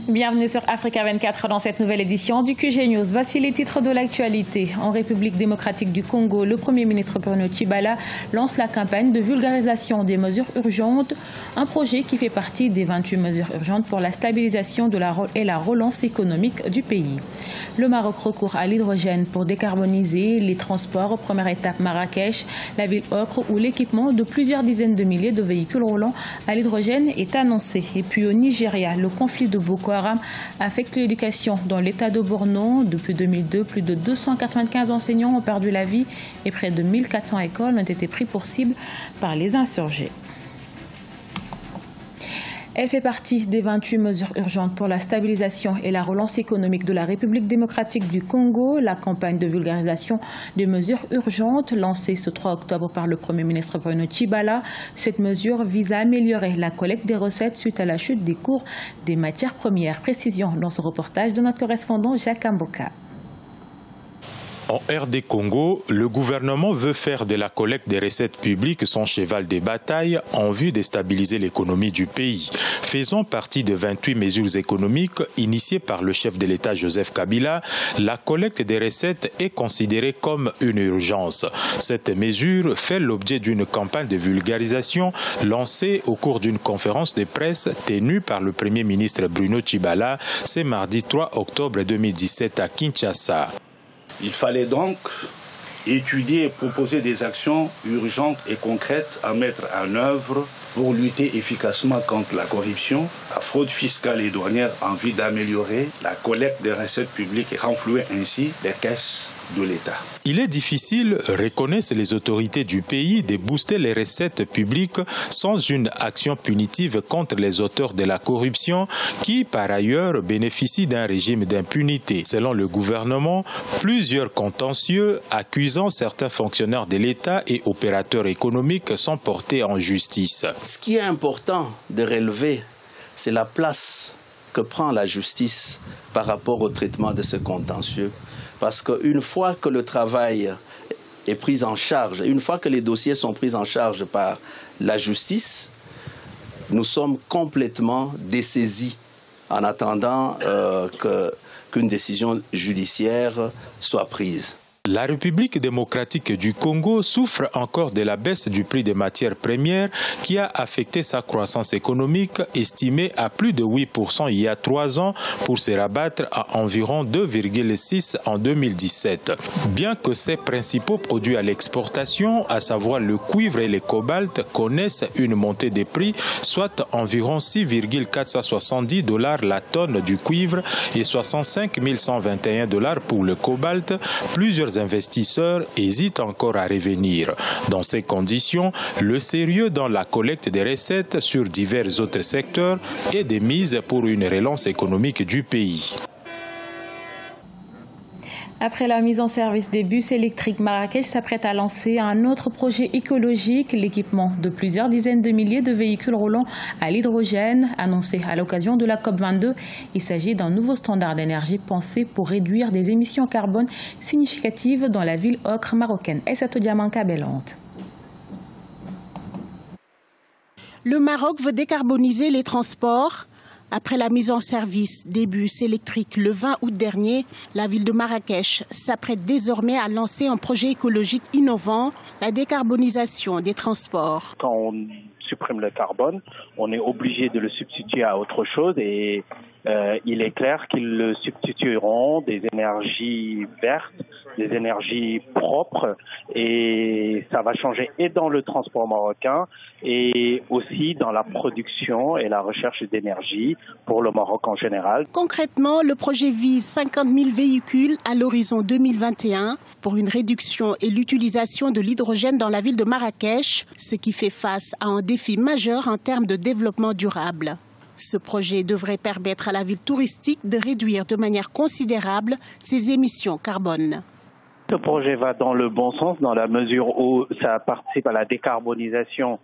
Bienvenue sur Africa 24 dans cette nouvelle édition du QG News. Voici les titres de l'actualité. En République démocratique du Congo, le Premier ministre Bruno Tshibala lance la campagne de vulgarisation des mesures urgentes, un projet qui fait partie des 28 mesures urgentes pour la stabilisation et la relance économique du pays. Le Maroc recourt à l'hydrogène pour décarboniser les transports. Première étape Marrakech, la ville Ocre où l'équipement de plusieurs dizaines de milliers de véhicules roulants à l'hydrogène est annoncé. Et puis au Nigeria, le conflit de Boko Haram affecte l'éducation dans l'état de Borno. Depuis 2002, plus de 295 enseignants ont perdu la vie et près de 1400 écoles ont été pris pour cible par les insurgés. Elle fait partie des 28 mesures urgentes pour la stabilisation et la relance économique de la République démocratique du Congo. La campagne de vulgarisation des mesures urgentes lancée ce 3 octobre par le Premier ministre Bruno Tshibala. Cette mesure vise à améliorer la collecte des recettes suite à la chute des cours des matières premières. Précision dans ce reportage de notre correspondant Jacques Amboka. En RD Congo, le gouvernement veut faire de la collecte des recettes publiques son cheval de bataille en vue de stabiliser l'économie du pays. Faisant partie de 28 mesures économiques initiées par le chef de l'État Joseph Kabila, la collecte des recettes est considérée comme une urgence. Cette mesure fait l'objet d'une campagne de vulgarisation lancée au cours d'une conférence de presse tenue par le Premier ministre Bruno Tshibala ce mardi 3 octobre 2017 à Kinshasa. Il fallait donc étudier et proposer des actions urgentes et concrètes à mettre en œuvre pour lutter efficacement contre la corruption, la fraude fiscale et douanière en vue d'améliorer la collecte des recettes publiques et renflouer ainsi les caisses de l'État. Il est difficile, reconnaissent les autorités du pays, de booster les recettes publiques sans une action punitive contre les auteurs de la corruption qui, par ailleurs, bénéficient d'un régime d'impunité. Selon le gouvernement, plusieurs contentieux accusant certains fonctionnaires de l'État et opérateurs économiques sont portés en justice. Ce qui est important de relever, c'est la place que prend la justice par rapport au traitement de ce contentieux. Parce qu'une fois que le travail est pris en charge, une fois que les dossiers sont pris en charge par la justice, nous sommes complètement dessaisis en attendant qu'une décision judiciaire soit prise. La République démocratique du Congo souffre encore de la baisse du prix des matières premières qui a affecté sa croissance économique estimée à plus de 8% il y a 3 ans pour se rabattre à environ 2,6% en 2017. Bien que ses principaux produits à l'exportation, à savoir le cuivre et le cobalt, connaissent une montée des prix, soit environ 6,470 $ la tonne du cuivre et 65 121 $ pour le cobalt, plusieurs investisseurs hésitent encore à revenir. Dans ces conditions, le sérieux dans la collecte des recettes sur divers autres secteurs est de mise pour une relance économique du pays. Après la mise en service des bus électriques, Marrakech s'apprête à lancer un autre projet écologique, l'équipement de plusieurs dizaines de milliers de véhicules roulant à l'hydrogène, annoncé à l'occasion de la COP22. Il s'agit d'un nouveau standard d'énergie pensé pour réduire des émissions carbone significatives dans la ville ocre marocaine. Essatou Diamanka Bellante. Le Maroc veut décarboniser les transports. Après la mise en service des bus électriques le 20 août dernier, la ville de Marrakech s'apprête désormais à lancer un projet écologique innovant, la décarbonisation des transports. Quand on supprime le carbone, on est obligé de le substituer à autre chose et il est clair qu'ils le substitueront des énergies vertes, des énergies propres et ça va changer et dans le transport marocain et aussi dans la production et la recherche d'énergie pour le Maroc en général. Concrètement, le projet vise 50 000 véhicules à l'horizon 2021 pour une réduction et l'utilisation de l'hydrogène dans la ville de Marrakech, ce qui fait face à un défi majeur en termes de développement durable. Ce projet devrait permettre à la ville touristique de réduire de manière considérable ses émissions carbone. Ce projet va dans le bon sens dans la mesure où ça participe à la décarbonisation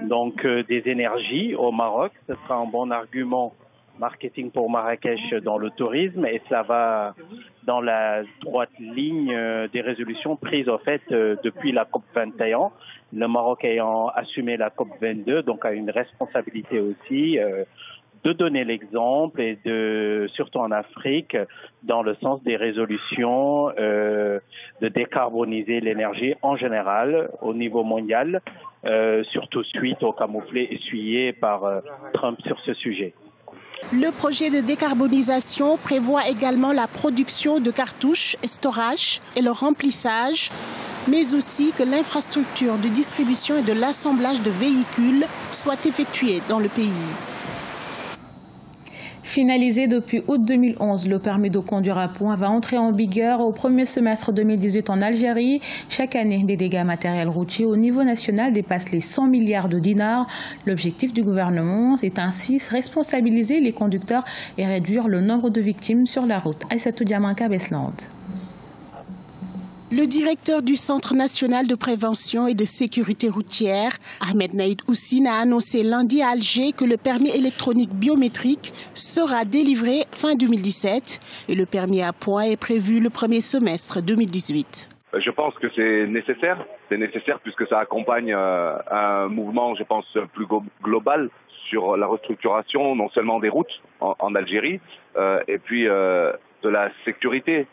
des énergies au Maroc. Ce sera un bon argument marketing pour Marrakech dans le tourisme et cela va dans la droite ligne des résolutions prises depuis la COP21. Le Maroc ayant assumé la COP22, donc a une responsabilité aussi de donner l'exemple et surtout en Afrique, dans le sens des résolutions de décarboniser l'énergie en général au niveau mondial, surtout suite au camouflet essuyé par Trump sur ce sujet. Le projet de décarbonisation prévoit également la production de cartouches et storage et leur remplissage, mais aussi que l'infrastructure de distribution et de l'assemblage de véhicules soit effectuée dans le pays. Finalisé depuis août 2011, le permis de conduire à points va entrer en vigueur au premier semestre 2018 en Algérie. Chaque année, des dégâts matériels routiers au niveau national dépassent les 100 milliards de dinars. L'objectif du gouvernement est ainsi responsabiliser les conducteurs et réduire le nombre de victimes sur la route. Aïssatou Diamanka, Besland. Le directeur du Centre national de prévention et de sécurité routière, Ahmed Naïd Houssine, a annoncé lundi à Alger que le permis électronique biométrique sera délivré fin 2017 et le permis à points est prévu le premier semestre 2018. Je pense que c'est nécessaire. C'est nécessaire puisque ça accompagne un mouvement, je pense, plus global sur la restructuration non seulement des routes en Algérie et puis de la sécurité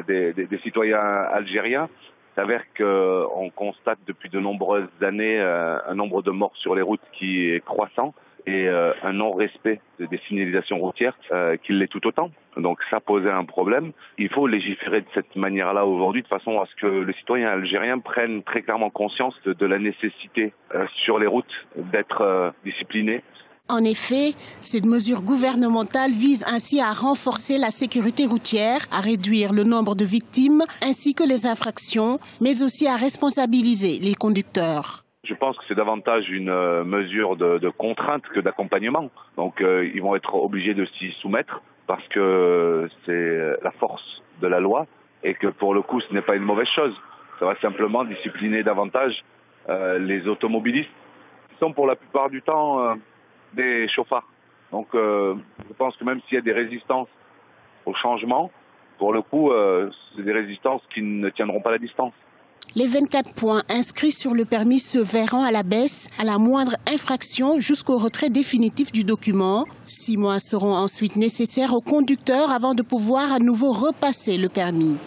des citoyens algériens. Il s'avère qu'on constate depuis de nombreuses années un nombre de morts sur les routes qui est croissant et un non-respect des signalisations routières qui l'est tout autant. Donc ça posait un problème. Il faut légiférer de cette manière-là aujourd'hui de façon à ce que le citoyen algérien prenne très clairement conscience de la nécessité sur les routes d'être discipliné. En effet, cette mesure gouvernementale vise ainsi à renforcer la sécurité routière, à réduire le nombre de victimes ainsi que les infractions, mais aussi à responsabiliser les conducteurs. Je pense que c'est davantage une mesure de contrainte que d'accompagnement. Donc ils vont être obligés de s'y soumettre parce que c'est la force de la loi et que pour le coup ce n'est pas une mauvaise chose. Ça va simplement discipliner davantage les automobilistes qui sont pour la plupart du temps des chauffards. Donc je pense que même s'il y a des résistances au changement, pour le coup, c'est des résistances qui ne tiendront pas la distance. Les 24 points inscrits sur le permis se verront à la baisse à la moindre infraction jusqu'au retrait définitif du document. 6 mois seront ensuite nécessaires aux conducteurs avant de pouvoir à nouveau repasser le permis.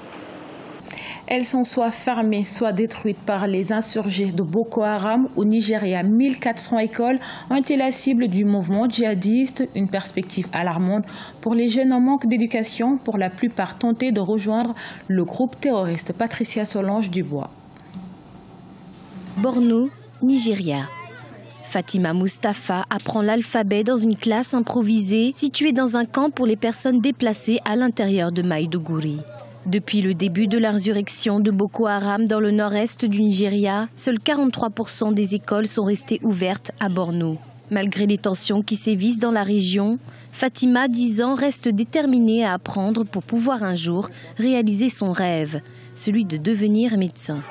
Elles sont soit fermées, soit détruites par les insurgés de Boko Haram. Au Nigeria, 1400 écoles ont été la cible du mouvement djihadiste. Une perspective alarmante pour les jeunes en manque d'éducation, pour la plupart tentés de rejoindre le groupe terroriste. Patricia Solange Dubois. Borno, Nigeria. Fatima Mustafa apprend l'alphabet dans une classe improvisée située dans un camp pour les personnes déplacées à l'intérieur de Maïdougouri. Depuis le début de l'insurrection de Boko Haram dans le nord-est du Nigeria, seuls 43% des écoles sont restées ouvertes à Borno. Malgré les tensions qui sévissent dans la région, Fatima, 10 ans, reste déterminée à apprendre pour pouvoir un jour réaliser son rêve, celui de devenir médecin.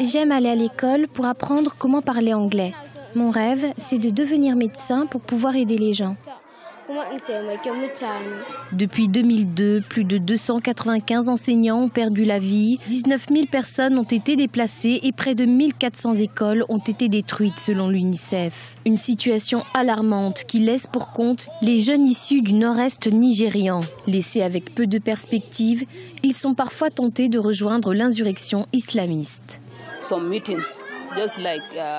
J'aime aller à l'école pour apprendre comment parler anglais. Mon rêve, c'est de devenir médecin pour pouvoir aider les gens. Depuis 2002, plus de 295 enseignants ont perdu la vie, 19 000 personnes ont été déplacées et près de 1400 écoles ont été détruites selon l'UNICEF. Une situation alarmante qui laisse pour compte les jeunes issus du nord-est nigérian. Laissés avec peu de perspectives, ils sont parfois tentés de rejoindre l'insurrection islamiste.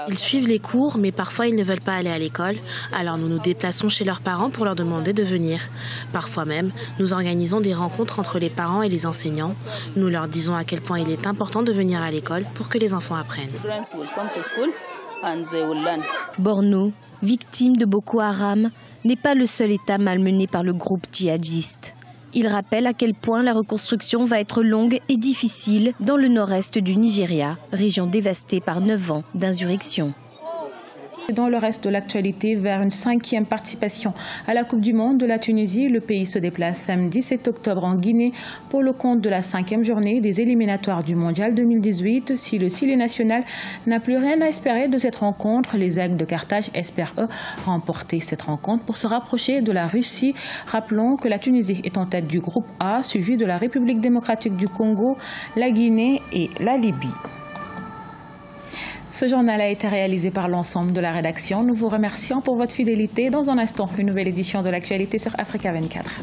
Ils suivent les cours, mais parfois ils ne veulent pas aller à l'école. Alors nous nous déplaçons chez leurs parents pour leur demander de venir. Parfois même, nous organisons des rencontres entre les parents et les enseignants. Nous leur disons à quel point il est important de venir à l'école pour que les enfants apprennent. Borno, victime de Boko Haram, n'est pas le seul État malmené par le groupe djihadiste. Il rappelle à quel point la reconstruction va être longue et difficile dans le nord-est du Nigeria, région dévastée par 9 ans d'insurrection. Dans le reste de l'actualité, vers une 5e participation à la Coupe du Monde de la Tunisie, le pays se déplace samedi 7 octobre en Guinée pour le compte de la 5e journée des éliminatoires du Mondial 2018. Si le Sili national n'a plus rien à espérer de cette rencontre, les Aigles de Carthage espèrent remporter cette rencontre pour se rapprocher de la Russie. Rappelons que la Tunisie est en tête du groupe A, suivi de la République démocratique du Congo, la Guinée et la Libye. Ce journal a été réalisé par l'ensemble de la rédaction. Nous vous remercions pour votre fidélité. Dans un instant, une nouvelle édition de l'actualité sur Africa 24.